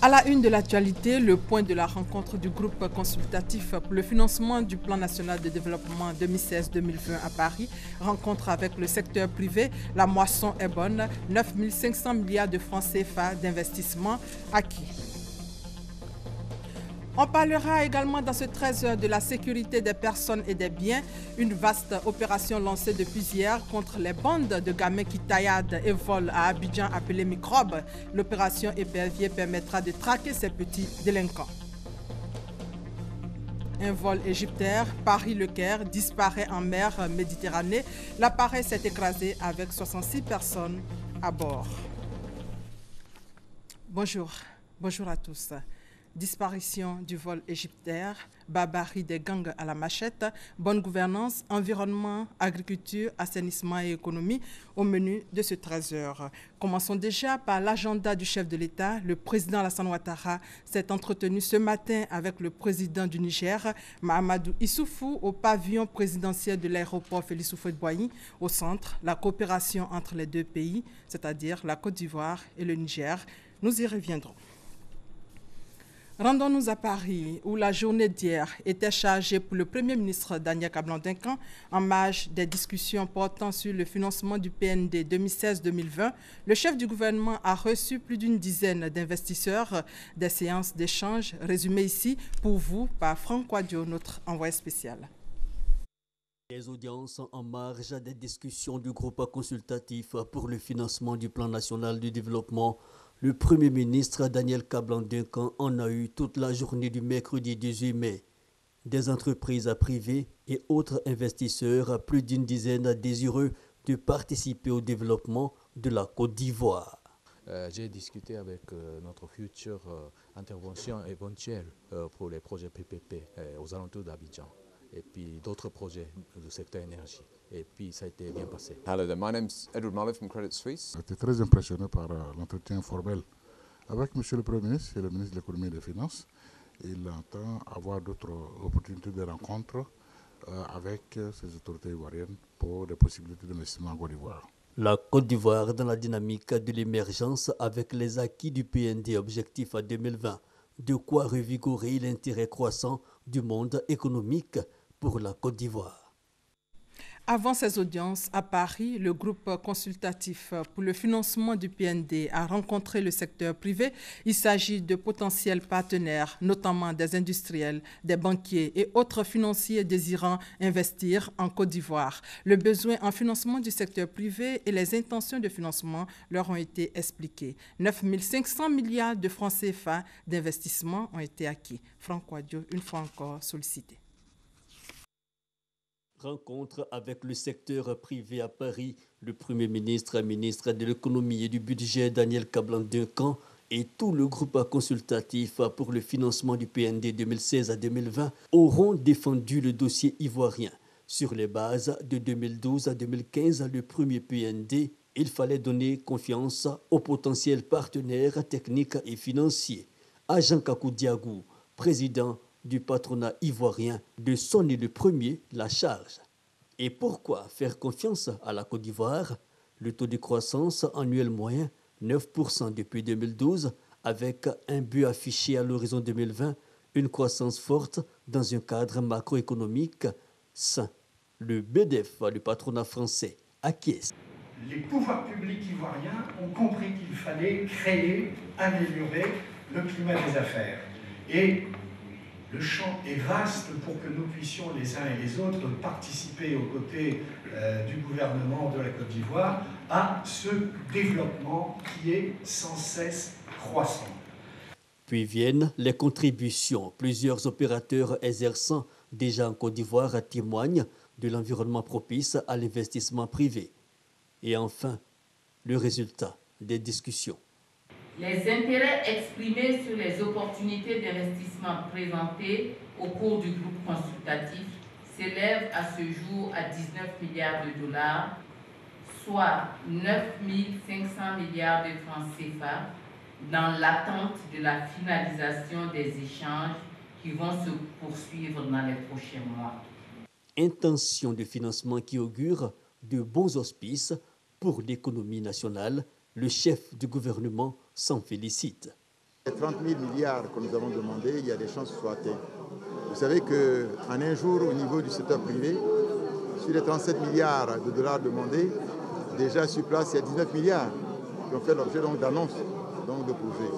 À la une de l'actualité, le point de la rencontre du groupe consultatif pour le financement du plan national de développement 2016-2020 à Paris. Rencontre avec le secteur privé, la moisson est bonne, 9 500 milliards de francs CFA d'investissement acquis. On parlera également dans ce 13 heures de la sécurité des personnes et des biens, une vaste opération lancée depuis hier contre les bandes de gamins qui tailladent et volent à Abidjan appelée Microbe. L'opération Épervier permettra de traquer ces petits délinquants. Un vol égyptaire, Paris-Le Caire, disparaît en mer Méditerranée. L'appareil s'est écrasé avec 66 personnes à bord. Bonjour à tous. Disparition du vol égyptaire, barbarie des gangs à la machette, bonne gouvernance, environnement, agriculture, assainissement et économie au menu de ce 13 heures. Commençons déjà par l'agenda du chef de l'État. Le président Alassane Ouattara s'est entretenu ce matin avec le président du Niger, Mahamadou Issoufou, au pavillon présidentiel de l'aéroport Félix Houphouët-Boigny. Au centre, la coopération entre les deux pays, c'est-à-dire la Côte d'Ivoire et le Niger. Nous y reviendrons. Rendons-nous à Paris, où la journée d'hier était chargée pour le Premier ministre Daniel Kablan-Duncan en marge des discussions portant sur le financement du PND 2016-2020. Le chef du gouvernement a reçu plus d'une dizaine d'investisseurs, des séances d'échange résumées ici pour vous par Franck Quadio, notre envoyé spécial. Les audiences en marge des discussions du groupe consultatif pour le financement du plan national du développement. Le Premier ministre Daniel Kablan-Duncan en a eu toute la journée du mercredi 18 mai. Des entreprises privées et autres investisseurs, plus d'une dizaine désireux de participer au développement de la Côte d'Ivoire. J'ai discuté avec notre future intervention éventuelle pour les projets PPP aux alentours d'Abidjan et puis d'autres projets du secteur énergie. Et puis ça a été bien passé. Hello there, my name's Edward Muller from Credit Suisse. J'étais très impressionné par l'entretien formel avec M. le Premier ministre et le ministre de l'Économie et des Finances. Il entend avoir d'autres opportunités de rencontres avec ces autorités ivoiriennes pour des possibilités d'investissement en Côte d'Ivoire. La Côte d'Ivoire dans la dynamique de l'émergence avec les acquis du PND objectif à 2020. De quoi revigorer l'intérêt croissant du monde économique pour la Côte d'Ivoire. Avant ces audiences, à Paris, le groupe consultatif pour le financement du PND a rencontré le secteur privé. Il s'agit de potentiels partenaires, notamment des industriels, des banquiers et autres financiers désirant investir en Côte d'Ivoire. Le besoin en financement du secteur privé et les intentions de financement leur ont été expliquées. 9 500 milliards de francs CFA d'investissement ont été acquis. Franck Quadio, une fois encore sollicité. Rencontre avec le secteur privé à Paris, le Premier ministre, ministre de l'Économie et du Budget Daniel Kablan-Duncan et tout le groupe consultatif pour le financement du PND 2016 à 2020 auront défendu le dossier ivoirien. Sur les bases de 2012 à 2015, le premier PND, il fallait donner confiance aux potentiels partenaires techniques et financiers. Agent Kakou Diagou, président du patronat ivoirien, de sonner le premier la charge. Et pourquoi faire confiance à la Côte d'Ivoire? Le taux de croissance annuel moyen, 9% depuis 2012, avec un but affiché à l'horizon 2020, une croissance forte dans un cadre macroéconomique sain. Le BDF, le patronat français, acquiesce. Les pouvoirs publics ivoiriens ont compris qu'il fallait créer, améliorer le climat des affaires. Et le champ est vaste pour que nous puissions les uns et les autres participer aux côtés du gouvernement de la Côte d'Ivoire à ce développement qui est sans cesse croissant. Puis viennent les contributions. Plusieurs opérateurs exerçant déjà en Côte d'Ivoire témoignent de l'environnement propice à l'investissement privé. Et enfin, le résultat des discussions. Les intérêts exprimés sur les opportunités d'investissement présentées au cours du groupe consultatif s'élèvent à ce jour à 19 milliards de dollars, soit 9 500 milliards de francs CFA, dans l'attente de la finalisation des échanges qui vont se poursuivre dans les prochains mois. Intention de financement qui augure de bons auspices pour l'économie nationale. Le chef du gouvernement s'en félicite. Les 30 000 milliards que nous avons demandé, il y a des chances que ce soit atteint. Vous savez qu'en un jour, au niveau du secteur privé, sur les 37 milliards de dollars demandés, déjà sur place, il y a 19 milliards qui ont fait l'objet d'annonces de projets.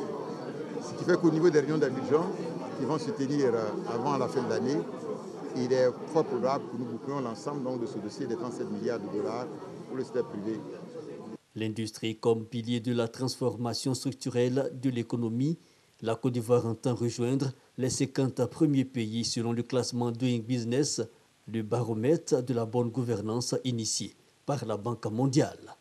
Ce qui fait qu'au niveau des réunions d'Abidjan, qui vont se tenir avant la fin de l'année, il est fort probable que nous bouclions l'ensemble de ce dossier des 37 milliards de dollars pour le secteur privé. L'industrie comme pilier de la transformation structurelle de l'économie, la Côte d'Ivoire entend rejoindre les 50 premiers pays selon le classement Doing Business, le baromètre de la bonne gouvernance initié par la Banque mondiale.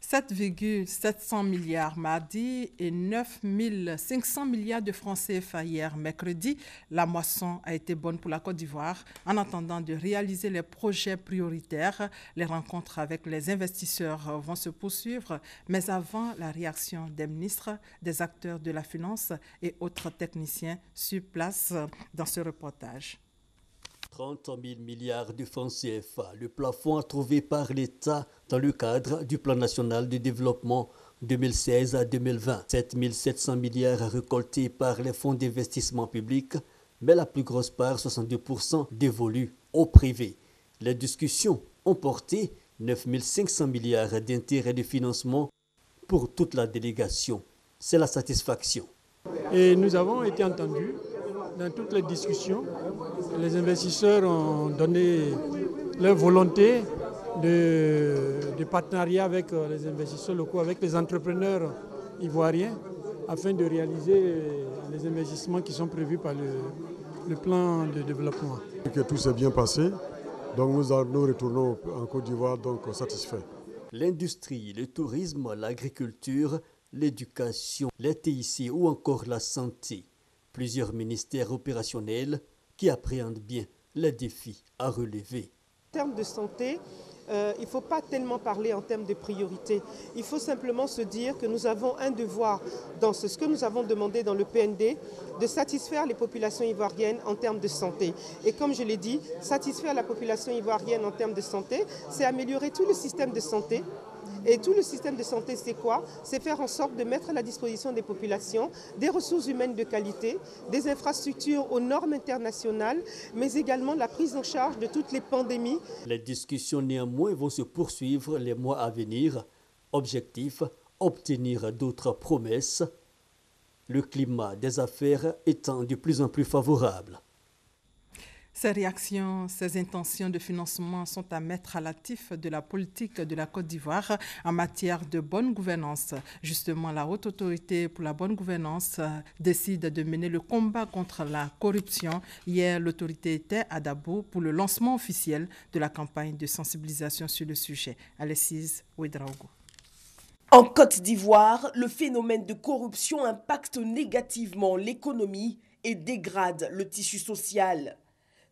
7,700 milliards mardi et 9 500 milliards de francs CFA hier mercredi. La moisson a été bonne pour la Côte d'Ivoire. En attendant de réaliser les projets prioritaires, les rencontres avec les investisseurs vont se poursuivre. Mais avant la réaction des ministres, des acteurs de la finance et autres techniciens sur place dans ce reportage. 30 000 milliards de francs CFA, le plafond trouvé par l'État dans le cadre du Plan national de développement 2016 à 2020. 7 700 milliards récoltés par les fonds d'investissement public, mais la plus grosse part, 62%, dévolue au privé. Les discussions ont porté 9 500 milliards d'intérêts de financement pour toute la délégation. C'est la satisfaction. Et nous avons été entendus dans toutes les discussions. Les investisseurs ont donné leur volonté de partenariat avec les investisseurs locaux, avec les entrepreneurs ivoiriens, afin de réaliser les investissements qui sont prévus par le plan de développement. Que tout s'est bien passé, donc nous retournons en Côte d'Ivoire donc satisfaits. L'industrie, le tourisme, l'agriculture, l'éducation, les TIC ou encore la santé. Plusieurs ministères opérationnels qui appréhendent bien les défis à relever. En termes de santé, il ne faut pas tellement parler en termes de priorité. Il faut simplement se dire que nous avons un devoir dans ce que nous avons demandé dans le PND, de satisfaire les populations ivoiriennes en termes de santé. Et comme je l'ai dit, satisfaire la population ivoirienne en termes de santé, c'est améliorer tout le système de santé. Et tout le système de santé, c'est quoi? C'est faire en sorte de mettre à la disposition des populations des ressources humaines de qualité, des infrastructures aux normes internationales, mais également la prise en charge de toutes les pandémies. Les discussions néanmoins vont se poursuivre les mois à venir. Objectif, obtenir d'autres promesses. Le climat des affaires étant de plus en plus favorable. Ces réactions, ces intentions de financement sont à mettre à l'actif de la politique de la Côte d'Ivoire en matière de bonne gouvernance. Justement, la Haute Autorité pour la bonne gouvernance décide de mener le combat contre la corruption. Hier, l'autorité était à Dabo pour le lancement officiel de la campagne de sensibilisation sur le sujet. Alexis Ouedraogo. En Côte d'Ivoire, le phénomène de corruption impacte négativement l'économie et dégrade le tissu social.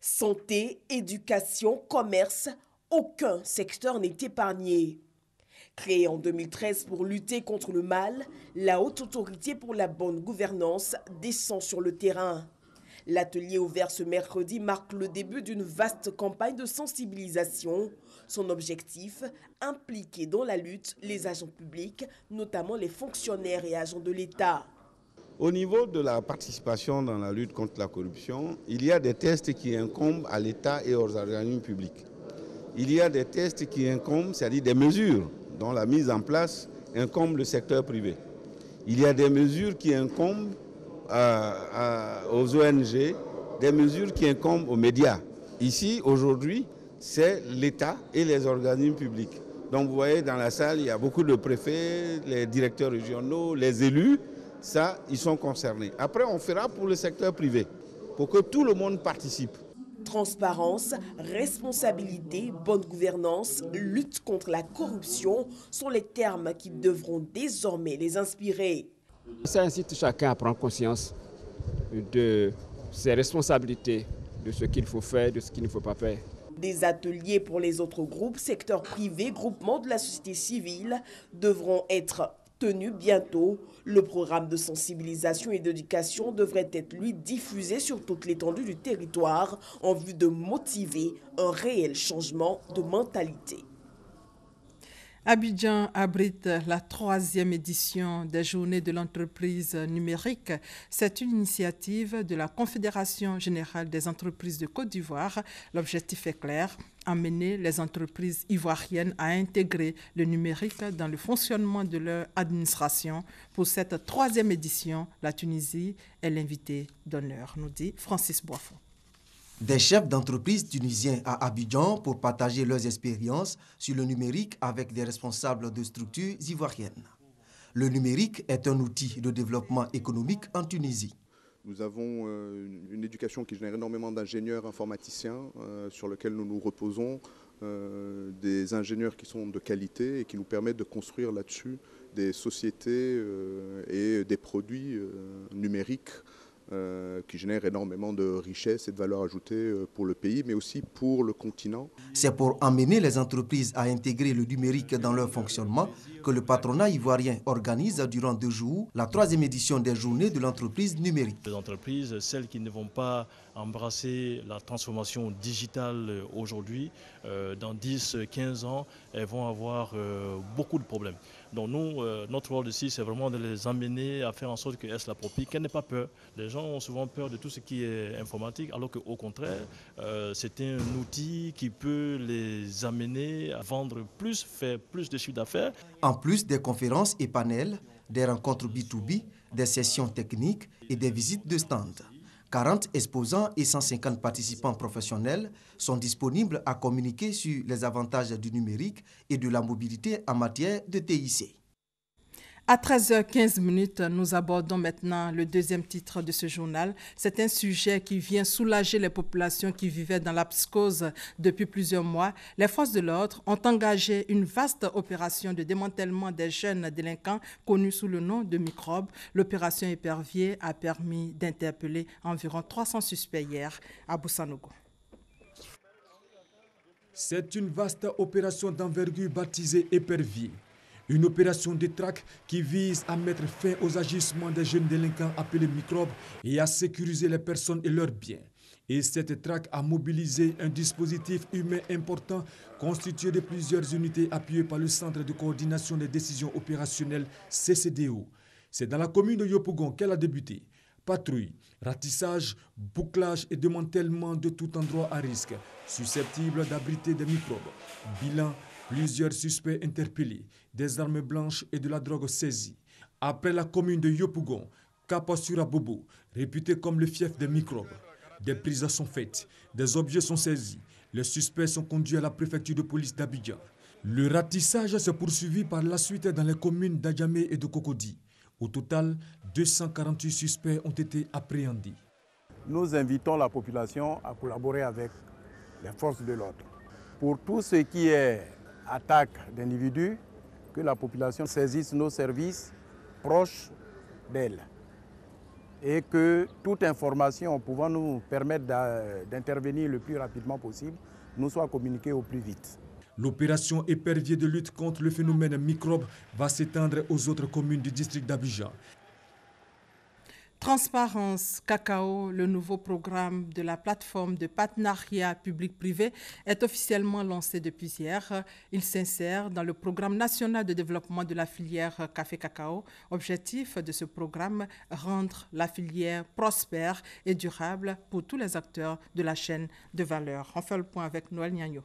Santé, éducation, commerce, aucun secteur n'est épargné. Créée en 2013 pour lutter contre le mal, la Haute Autorité pour la bonne gouvernance descend sur le terrain. L'atelier ouvert ce mercredi marque le début d'une vaste campagne de sensibilisation. Son objectif, impliquer dans la lutte les agents publics, notamment les fonctionnaires et agents de l'État. Au niveau de la participation dans la lutte contre la corruption, il y a des tests qui incombent à l'État et aux organismes publics. Il y a des tests qui incombent, c'est-à-dire des mesures dont la mise en place incombe le secteur privé. Il y a des mesures qui incombent aux ONG, des mesures qui incombent aux médias. Ici, aujourd'hui, c'est l'État et les organismes publics. Donc vous voyez, dans la salle, il y a beaucoup de préfets, les directeurs régionaux, les élus. Ça, ils sont concernés. Après, on fera pour le secteur privé, pour que tout le monde participe. Transparence, responsabilité, bonne gouvernance, lutte contre la corruption sont les termes qui devront désormais les inspirer. Ça incite chacun à prendre conscience de ses responsabilités, de ce qu'il faut faire, de ce qu'il ne faut pas faire. Des ateliers pour les autres groupes, secteurs privés, groupements de la société civile devront être tenus bientôt. Le programme de sensibilisation et d'éducation devrait être, lui, diffusé sur toute l'étendue du territoire en vue de motiver un réel changement de mentalité. Abidjan abrite la 3e édition des Journées de l'entreprise numérique. C'est une initiative de la Confédération générale des entreprises de Côte d'Ivoire. L'objectif est clair, amener les entreprises ivoiriennes à intégrer le numérique dans le fonctionnement de leur administration. Pour cette 3e édition, la Tunisie est l'invité d'honneur, nous dit Francis Boisfond. Des chefs d'entreprise tunisiens à Abidjan pour partager leurs expériences sur le numérique avec des responsables de structures ivoiriennes. Le numérique est un outil de développement économique en Tunisie. Nous avons une éducation qui génère énormément d'ingénieurs informaticiens sur lesquels nous nous reposons, des ingénieurs qui sont de qualité et qui nous permettent de construire là-dessus des sociétés et des produits numériques qui génèrent énormément de richesses et de valeur ajoutée pour le pays, mais aussi pour le continent. C'est pour emmener les entreprises à intégrer le numérique dans leur fonctionnement que le patronat ivoirien organise durant 2 jours la 3e édition des Journées de l'entreprise numérique. Les entreprises, celles qui ne vont pas embrasser la transformation digitale aujourd'hui, dans 10-15 ans, elles vont avoir beaucoup de problèmes. Donc nous, notre rôle ici, c'est vraiment de les amener à faire en sorte qu'elles se l'approprient, qu'elles n'aient pas peur. Les gens ont souvent peur de tout ce qui est informatique, alors qu'au contraire, c'est un outil qui peut les amener à vendre plus, faire plus de chiffre d'affaires. En plus des conférences et panels, des rencontres B2B, des sessions techniques et des visites de stands. 40 exposants et 150 participants professionnels sont disponibles à communiquer sur les avantages du numérique et de la mobilité en matière de TIC. À 13h15, nous abordons maintenant le 2e titre de ce journal. C'est un sujet qui vient soulager les populations qui vivaient dans la psychose depuis plusieurs mois. Les forces de l'ordre ont engagé une vaste opération de démantèlement des jeunes délinquants connus sous le nom de microbes. L'opération Épervier a permis d'interpeller environ 300 suspects hier à Boussanogo. C'est une vaste opération d'envergure baptisée Épervier. Une opération de traque qui vise à mettre fin aux agissements des jeunes délinquants appelés microbes et à sécuriser les personnes et leurs biens. Et cette traque a mobilisé un dispositif humain important constitué de plusieurs unités appuyées par le Centre de coordination des décisions opérationnelles CCDO. C'est dans la commune de Yopougon qu'elle a débuté. Patrouille, ratissage, bouclage et démantèlement de tout endroit à risque, susceptible d'abriter des microbes. Bilan, plusieurs suspects interpellés, des armes blanches et de la drogue saisie. Après la commune de Yopougon, Kapasura Bobo, réputé comme le fief des microbes. Des prises sont faites, des objets sont saisis. Les suspects sont conduits à la préfecture de police d'Abidjan. Le ratissage s'est poursuivi par la suite dans les communes d'Adjamé et de Cocody. Au total, 248 suspects ont été appréhendés. Nous invitons la population à collaborer avec les forces de l'ordre. Pour tout ce qui est attaque d'individus, que la population saisisse nos services proches d'elle et que toute information pouvant nous permettre d'intervenir le plus rapidement possible nous soit communiquée au plus vite. L'opération Épervier de lutte contre le phénomène microbe va s'étendre aux autres communes du district d'Abidjan. Transparence Cacao, le nouveau programme de la plateforme de partenariat public-privé, est officiellement lancé depuis hier. Il s'insère dans le programme national de développement de la filière café-cacao. Objectif de ce programme, rendre la filière prospère et durable pour tous les acteurs de la chaîne de valeur. On fait le point avec Noël Niagno.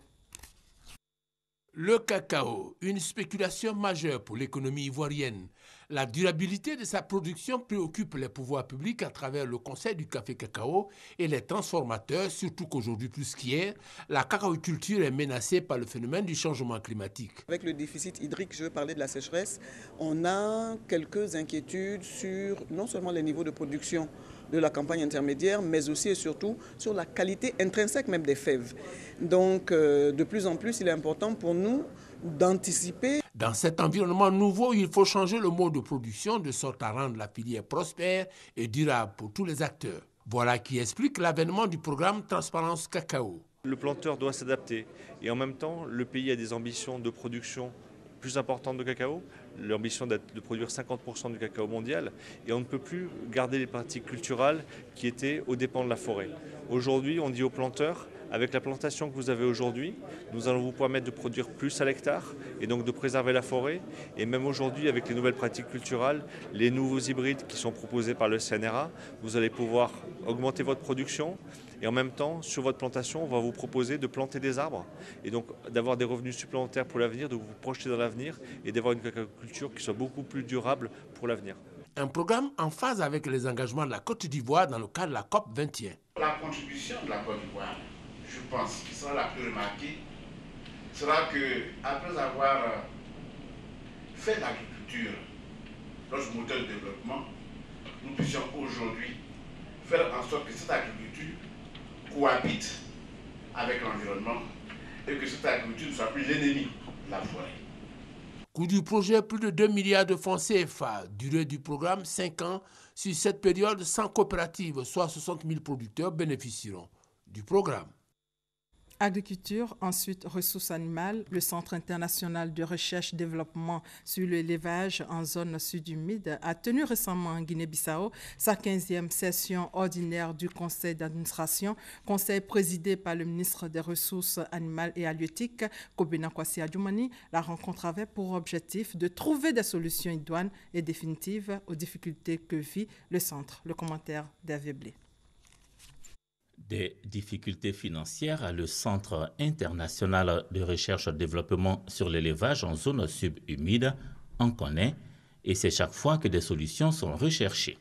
Le cacao, une spéculation majeure pour l'économie ivoirienne. La durabilité de sa production préoccupe les pouvoirs publics à travers le Conseil du café-cacao et les transformateurs, surtout qu'aujourd'hui plus qu'hier, la cacaoculture est menacée par le phénomène du changement climatique. Avec le déficit hydrique, je veux parler de la sécheresse, on a quelques inquiétudes sur non seulement les niveaux de production de la campagne intermédiaire, mais aussi et surtout sur la qualité intrinsèque même des fèves. Donc, de plus en plus, il est important pour nous d'anticiper. Dans cet environnement nouveau, il faut changer le mode de production de sorte à rendre la filière prospère et durable pour tous les acteurs. Voilà qui explique l'avènement du programme Transparence Cacao. Le planteur doit s'adapter et en même temps, le pays a des ambitions de production plus importantes de cacao, l'ambition de produire 50% du cacao mondial, et on ne peut plus garder les pratiques culturelles qui étaient aux dépens de la forêt. Aujourd'hui, on dit aux planteurs, Avec la plantation que vous avez aujourd'hui, nous allons vous permettre de produire plus à l'hectare et donc de préserver la forêt. Et même aujourd'hui, avec les nouvelles pratiques culturales, les nouveaux hybrides qui sont proposés par le CNRA, vous allez pouvoir augmenter votre production. Et en même temps, sur votre plantation, on va vous proposer de planter des arbres et donc d'avoir des revenus supplémentaires pour l'avenir, de vous projeter dans l'avenir et d'avoir une aquaculture qui soit beaucoup plus durable pour l'avenir. Un programme en phase avec les engagements de la Côte d'Ivoire dans le cadre de la COP 21. La contribution de la Côte d'Ivoire, je pense, qui sera la plus remarquée, sera qu'après avoir fait l'agriculture notre moteur de développement, nous puissions aujourd'hui faire en sorte que cette agriculture cohabite avec l'environnement et que cette agriculture ne soit plus l'ennemi de la forêt. Coût du projet, plus de 2 milliards de francs CFA. Durée du programme, 5 ans. Sur cette période, 100 coopératives, soit 60 000 producteurs, bénéficieront du programme. Agriculture, ensuite ressources animales. Le Centre international de recherche et développement sur l'élevage en zone sud humide a tenu récemment en Guinée-Bissau sa 15e session ordinaire du conseil d'administration, conseil présidé par le ministre des Ressources animales et halieutiques, Kobena Kwasi Adjoumani. La rencontre avait pour objectif de trouver des solutions idoines et définitives aux difficultés que vit le centre. Le commentaire d'Hervé Blé. Des difficultés financières, le Centre international de recherche et développement sur l'élevage en zone subhumide en connaît et c'est chaque fois que des solutions sont recherchées.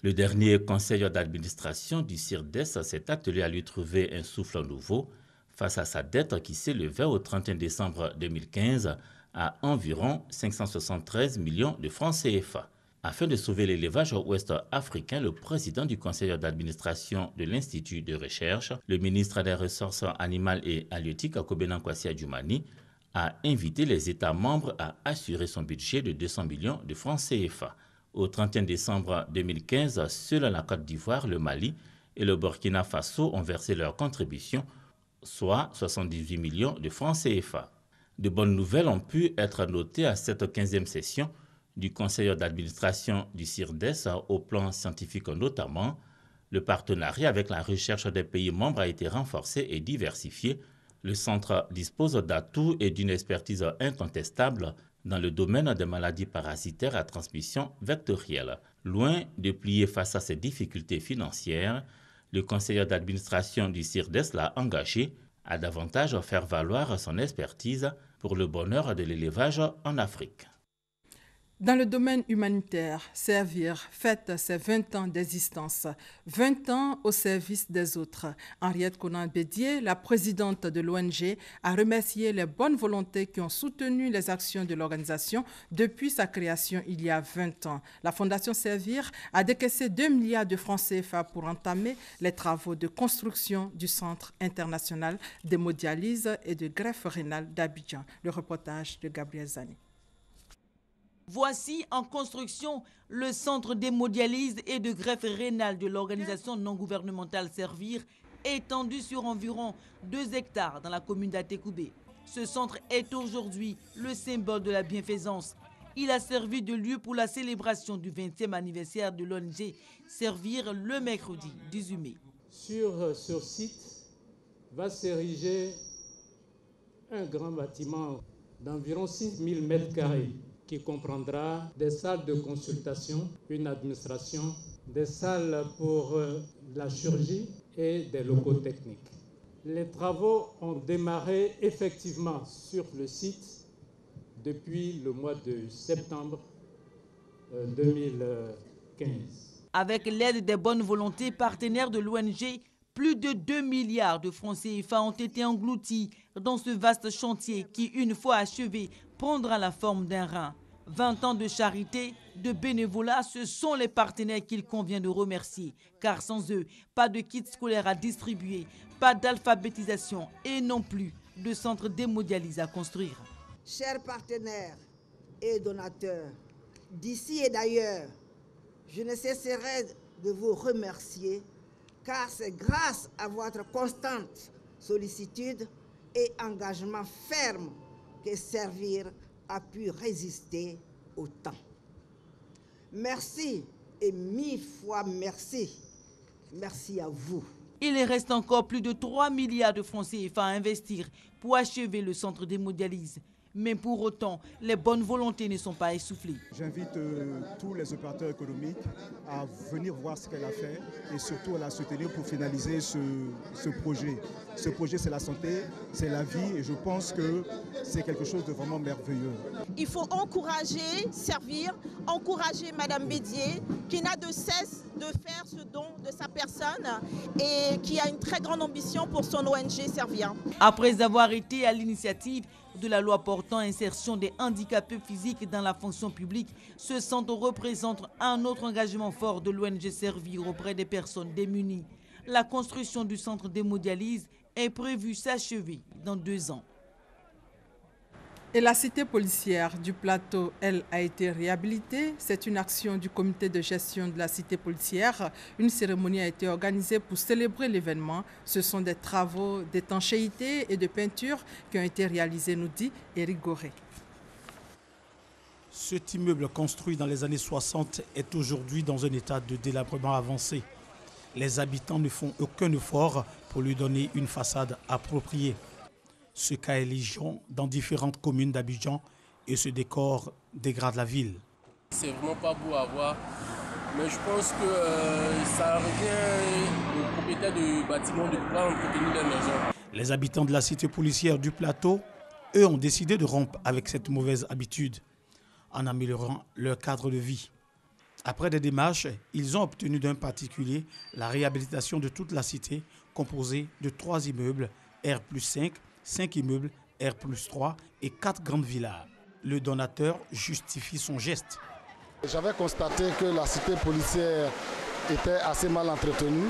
Le dernier conseil d'administration du CIRDES s'est attelé à lui trouver un souffle nouveau face à sa dette qui s'élevait au 31 décembre 2015 à environ 573 millions de francs CFA. Afin de sauver l'élevage ouest africain, le président du conseil d'administration de l'Institut de recherche, le ministre des Ressources animales et halieutiques, Kobena Kwasi Adjoumani, a invité les États membres à assurer son budget de 200 millions de francs CFA. Au 31 décembre 2015, seuls la Côte d'Ivoire, le Mali et le Burkina Faso ont versé leur contribution, soit 78 millions de francs CFA. De bonnes nouvelles ont pu être notées à cette 15e session du conseil d'administration du CIRDES au plan scientifique notamment. Le partenariat avec la recherche des pays membres a été renforcé et diversifié. Le centre dispose d'atouts et d'une expertise incontestable dans le domaine des maladies parasitaires à transmission vectorielle. Loin de plier face à ces difficultés financières, le conseiller d'administration du CIRDES l'a engagé à davantage faire valoir son expertise pour le bonheur de l'élevage en Afrique. Dans le domaine humanitaire, Servir fête ses 20 ans d'existence, 20 ans au service des autres. Henriette Konan-Bédier, la présidente de l'ONG, a remercié les bonnes volontés qui ont soutenu les actions de l'organisation depuis sa création il y a 20 ans. La Fondation Servir a décaissé 2 milliards de francs CFA pour entamer les travaux de construction du Centre international d'hémodialyse et de greffe rénale d'Abidjan. Le reportage de Gabriel Zani. Voici en construction le centre d'hémodialyse et de greffe rénale de l'organisation non gouvernementale Servir, étendu sur environ 2 hectares dans la commune d'Atekoubé. Ce centre est aujourd'hui le symbole de la bienfaisance. Il a servi de lieu pour la célébration du 20e anniversaire de l'ONG Servir le mercredi 18 mai. Sur ce site va s'ériger un grand bâtiment d'environ 6000 m² qui comprendra des salles de consultation, une administration, des salles pour la chirurgie et des locaux techniques. Les travaux ont démarré effectivement sur le site depuis le mois de septembre 2015. Avec l'aide des bonnes volontés partenaires de l'ONG, plus de 2 milliards de francs CFA ont été engloutis dans ce vaste chantier qui, une fois achevé, prendra la forme d'un rein. 20 ans de charité, de bénévolat, ce sont les partenaires qu'il convient de remercier. Car sans eux, pas de kits scolaires à distribuer, pas d'alphabétisation et non plus de centre d'hémodialyse à construire. Chers partenaires et donateurs, d'ici et d'ailleurs, je ne cesserai de vous remercier car c'est grâce à votre constante sollicitude et engagement ferme que Servir a pu résister au temps. Merci et 1000 fois merci. Merci à vous. Il reste encore plus de 3 milliards de francs CFA à investir pour achever le centre d'hémodialyse. Mais pour autant, les bonnes volontés ne sont pas essoufflées. J'invite tous les opérateurs économiques à venir voir ce qu'elle a fait et surtout à la soutenir pour finaliser ce projet. Ce projet, c'est la santé, c'est la vie et je pense que c'est quelque chose de vraiment merveilleux. Il faut encourager, servir, encourager Madame Bédier qui n'a de cesse de faire ce don de sa personne et qui a une très grande ambition pour son ONG Servia. Après avoir été à l'initiative de la loi portant insertion des handicapés physiques dans la fonction publique, ce centre représente un autre engagement fort de l'ONG Servir auprès des personnes démunies. La construction du centre d'hémodialyse est prévue s'achever dans 2 ans. Et la cité policière du plateau, elle, a été réhabilitée. C'est une action du comité de gestion de la cité policière. Une cérémonie a été organisée pour célébrer l'événement. Ce sont des travaux d'étanchéité et de peinture qui ont été réalisés, nous dit Éric Goré. Cet immeuble construit dans les années 60 est aujourd'hui dans un état de délabrement avancé. Les habitants ne font aucun effort pour lui donner une façade appropriée. Ce cas est légion dans différentes communes d'Abidjan et ce décor dégrade la ville. C'est vraiment pas beau à voir, mais je pense que ça revient aux propriétaires du bâtiment de pouvoir entretenir leur maison. Les habitants de la cité policière du plateau, eux, ont décidé de rompre avec cette mauvaise habitude en améliorant leur cadre de vie. Après des démarches, ils ont obtenu d'un particulier la réhabilitation de toute la cité composée de 3 immeubles R+5, 5 immeubles R+3 et 4 grandes villas. Le donateur justifie son geste. J'avais constaté que la cité policière était assez mal entretenue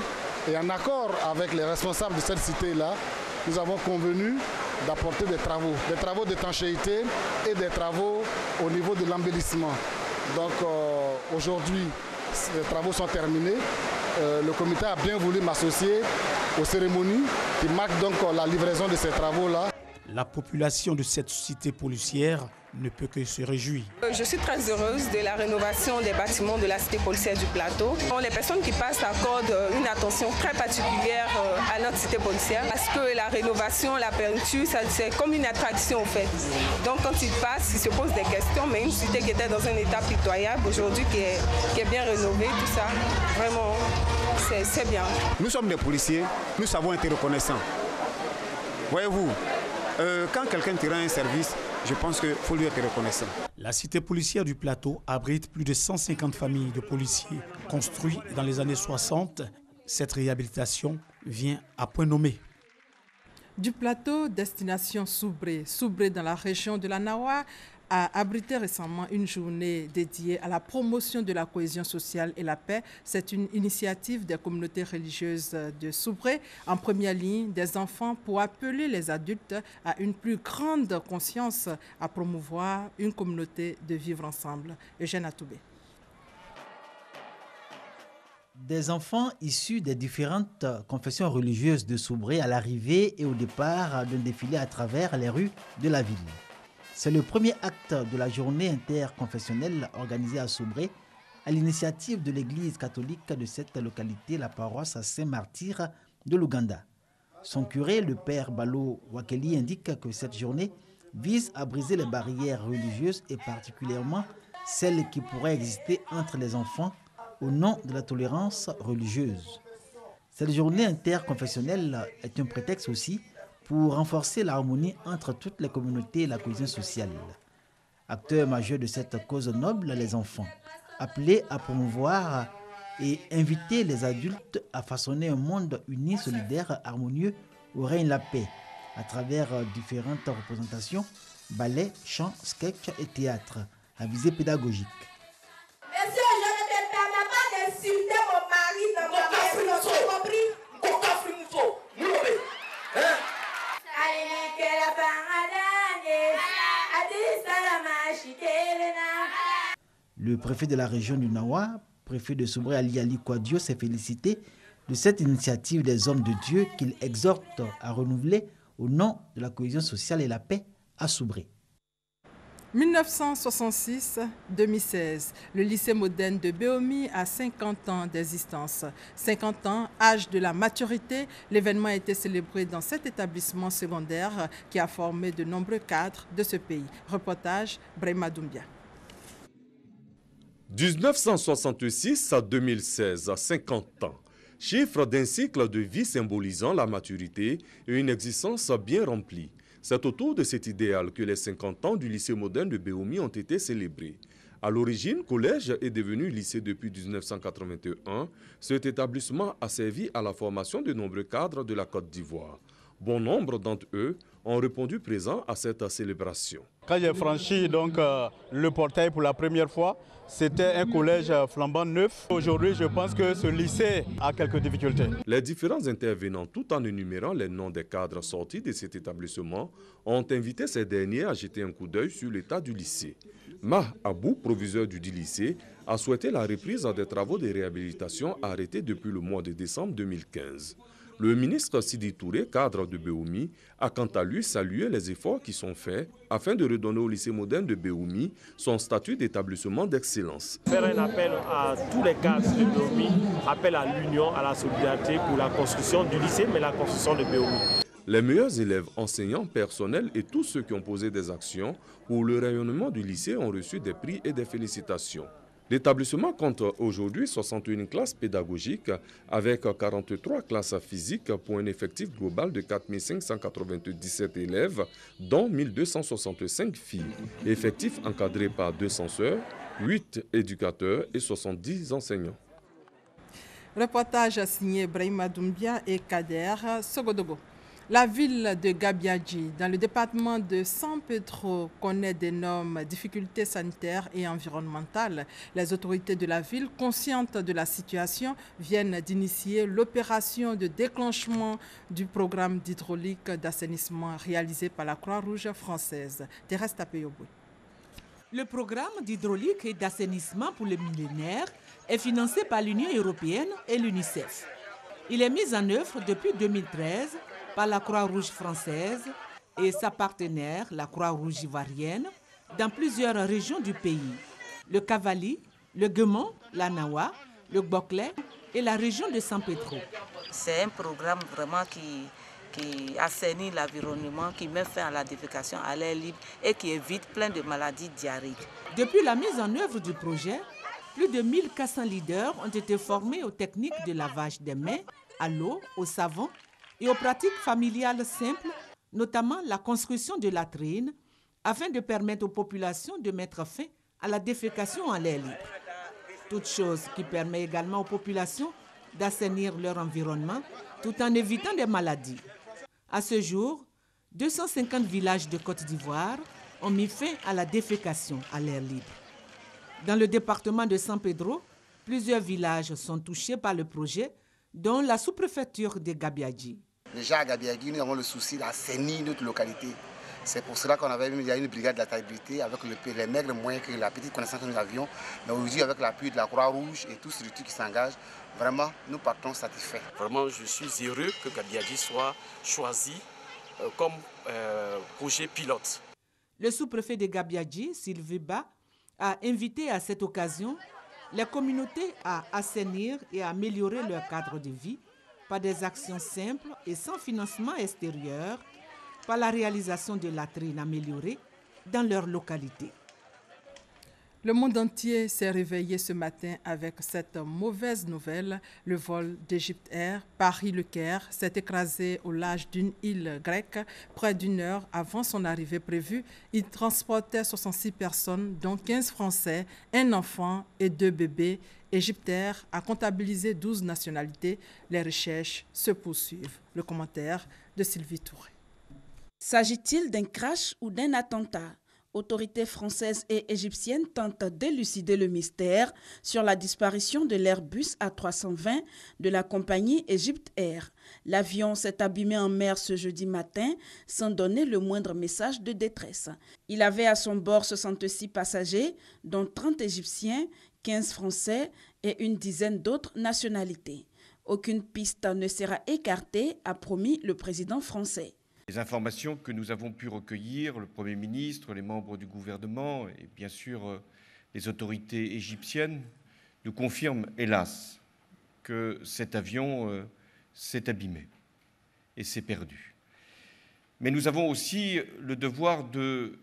et en accord avec les responsables de cette cité-là, nous avons convenu d'apporter des travaux d'étanchéité et des travaux au niveau de l'embellissement. Donc aujourd'hui, les travaux sont terminés. Le comité a bien voulu m'associer aux cérémonies qui marquent donc la livraison de ces travaux-là. La population de cette cité policière ne peut que se réjouir. Je suis très heureuse de la rénovation des bâtiments de la cité policière du plateau. Les personnes qui passent accordent une attention très particulière à notre cité policière parce que la rénovation, la peinture, c'est comme une attraction en fait. Donc quand ils passent, ils se posent des questions, mais une cité qui était dans un état pitoyable aujourd'hui qui est bien rénovée, tout ça, vraiment, c'est bien. Nous sommes des policiers, nous savons être reconnaissants. Voyez-vous, quand quelqu'un te rend un service, je pense qu'il faut lui être reconnaissant. La cité policière du plateau abrite plus de 150 familles de policiers. Construite dans les années 60, cette réhabilitation vient à point nommé. Du plateau, destination Soubré. Soubré dans la région de la Nawa a abrité récemment une journée dédiée à la promotion de la cohésion sociale et la paix. C'est une initiative des communautés religieuses de Soubré, en première ligne des enfants pour appeler les adultes à une plus grande conscience à promouvoir une communauté de vivre ensemble. Eugène Atoubé. Des enfants issus des différentes confessions religieuses de Soubré à l'arrivée et au départ d'un défilé à travers les rues de la ville. C'est le premier acte de la journée interconfessionnelle organisée à Soubré à l'initiative de l'église catholique de cette localité, la paroisse Saint-Martyr de l'Ouganda. Son curé, le père Balo Wakeli, indique que cette journée vise à briser les barrières religieuses et particulièrement celles qui pourraient exister entre les enfants au nom de la tolérance religieuse. Cette journée interconfessionnelle est un prétexte aussi pour renforcer l'harmonie entre toutes les communautés et la cohésion sociale. Acteurs majeurs de cette cause noble, les enfants, appelés à promouvoir et inviter les adultes à façonner un monde uni, solidaire, harmonieux, où règne la paix, à travers différentes représentations, ballets, chants, sketchs et théâtres, à visée pédagogique. Monsieur, je ne te permets pas d'insulter mon mari dans ma maison, tu as compris? Le préfet de la région du Nawa, préfet de Soubré Ali Kouadio, s'est félicité de cette initiative des hommes de Dieu qu'il exhorte à renouveler au nom de la cohésion sociale et la paix à Soubré. 1966-2016, le lycée moderne de Béomi a 50 ans d'existence. 50 ans, âge de la maturité, l'événement a été célébré dans cet établissement secondaire qui a formé de nombreux cadres de ce pays. Reportage Brema Doumbia. 1966 à 2016, à 50 ans. Chiffre d'un cycle de vie symbolisant la maturité et une existence bien remplie. C'est autour de cet idéal que les 50 ans du lycée moderne de Béomi ont été célébrés. À l'origine, collège est devenu lycée depuis 1981. Cet établissement a servi à la formation de nombreux cadres de la Côte d'Ivoire. Bon nombre d'entre eux ont répondu présents à cette célébration. Quand j'ai franchi le portail pour la première fois, c'était un collège flambant neuf. Aujourd'hui, je pense que ce lycée a quelques difficultés. Les différents intervenants, tout en énumérant les noms des cadres sortis de cet établissement, ont invité ces derniers à jeter un coup d'œil sur l'état du lycée. Mah Abou, proviseur du dit lycée, a souhaité la reprise des travaux de réhabilitation arrêtés depuis le mois de décembre 2015. Le ministre Sidi Touré, cadre de Béomi, a quant à lui salué les efforts qui sont faits afin de redonner au lycée moderne de Béomi son statut d'établissement d'excellence. Faire un appel à tous les cadres de Béomi, appel à l'union, à la solidarité pour la construction du lycée, mais la construction de Béomi. Les meilleurs élèves, enseignants, personnels et tous ceux qui ont posé des actions pour le rayonnement du lycée ont reçu des prix et des félicitations. L'établissement compte aujourd'hui 61 classes pédagogiques avec 43 classes physiques pour un effectif global de 4 597 élèves, dont 1265 filles. Effectif encadré par 2 censeurs, 8 éducateurs et 70 enseignants. Reportage signé Brahima Doumbia et Kader Sogodogo. La ville de Gabiadji, dans le département de San Pedro, connaît d'énormes difficultés sanitaires et environnementales. Les autorités de la ville, conscientes de la situation, viennent d'initier l'opération de déclenchement du programme d'hydraulique d'assainissement réalisé par la Croix-Rouge française. Thérèse Tapeyoboué. Le programme d'hydraulique et d'assainissement pour le millénaire est financé par l'Union européenne et l'UNICEF. Il est mis en œuvre depuis 2013 par la Croix-Rouge française et sa partenaire, la Croix-Rouge ivoirienne, dans plusieurs régions du pays. Le Cavali, le Guemon, la Nawa, le Gbokle et la région de San Pedro. C'est un programme vraiment qui assainit l'environnement, qui met fin à la défécation à l'air libre et qui évite plein de maladies diarrhéiques. Depuis la mise en œuvre du projet, plus de 1400 leaders ont été formés aux techniques de lavage des mains, à l'eau, au savon et aux pratiques familiales simples, notamment la construction de latrines, afin de permettre aux populations de mettre fin à la défécation en l'air libre. Toute chose qui permet également aux populations d'assainir leur environnement tout en évitant des maladies. À ce jour, 250 villages de Côte d'Ivoire ont mis fin à la défécation à l'air libre. Dans le département de San Pedro, plusieurs villages sont touchés par le projet, dont la sous-préfecture de Gabiadji. Déjà à Gabiadji, nous avons le souci d'assainir notre localité. C'est pour cela qu'on avait mis une brigade d'adaptabilité avec les maigres moyens que la petite connaissance que nous avions. Mais aujourd'hui, avec l'appui de la Croix-Rouge et tous ceux qui s'engagent, vraiment, nous partons satisfaits. Vraiment, je suis heureux que Gabiadji soit choisi comme projet pilote. Le sous-préfet de Gabiadji, Sylvie Ba, a invité à cette occasion les communautés à assainir et à améliorer leur cadre de vie par des actions simples et sans financement extérieur, par la réalisation de latrines améliorées dans leur localité. Le monde entier s'est réveillé ce matin avec cette mauvaise nouvelle. Le vol d'Egypte Air Paris-Le Caire s'est écrasé au large d'une île grecque près d'une heure avant son arrivée prévue. Il transportait 66 personnes, dont 15 Français, un enfant et 2 bébés. Egypte Air a comptabilisé 12 nationalités. Les recherches se poursuivent. Le commentaire de Sylvie Touré. S'agit-il d'un crash ou d'un attentat ? Autorités françaises et égyptiennes tentent d'élucider le mystère sur la disparition de l'Airbus A320 de la compagnie Egypte Air. L'avion s'est abîmé en mer ce jeudi matin sans donner le moindre message de détresse. Il avait à son bord 66 passagers, dont 30 Égyptiens, 15 Français et une dizaine d'autres nationalités. Aucune piste ne sera écartée, a promis le président français. Les informations que nous avons pu recueillir, le Premier ministre, les membres du gouvernement et bien sûr les autorités égyptiennes, nous confirment, hélas, que cet avion s'est abîmé et s'est perdu. Mais nous avons aussi le devoir de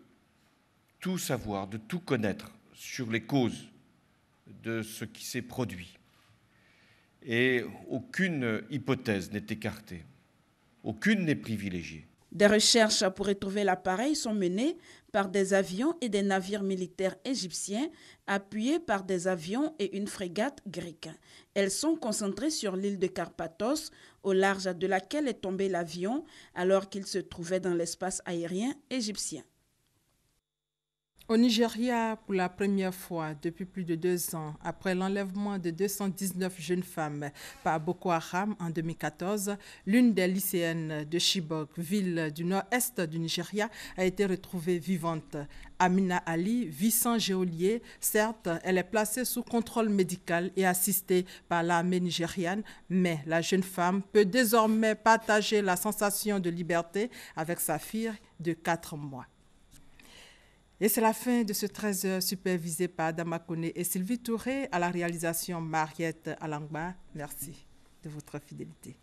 tout savoir, de tout connaître sur les causes de ce qui s'est produit. Et aucune hypothèse n'est écartée, aucune n'est privilégiée. Des recherches pour retrouver l'appareil sont menées par des avions et des navires militaires égyptiens, appuyés par des avions et une frégate grecque. Elles sont concentrées sur l'île de Karpathos, au large de laquelle est tombé l'avion alors qu'il se trouvait dans l'espace aérien égyptien. Au Nigeria, pour la première fois depuis plus de 2 ans, après l'enlèvement de 219 jeunes femmes par Boko Haram en 2014, l'une des lycéennes de Chibok, ville du nord-est du Nigeria, a été retrouvée vivante. Amina Ali vit sans geôlier. Certes, elle est placée sous contrôle médical et assistée par l'armée nigériane, mais la jeune femme peut désormais partager la sensation de liberté avec sa fille de 4 mois. Et c'est la fin de ce 13h supervisé par Adama Kone et Sylvie Touré, à la réalisation Mariette Alangba. Merci de votre fidélité.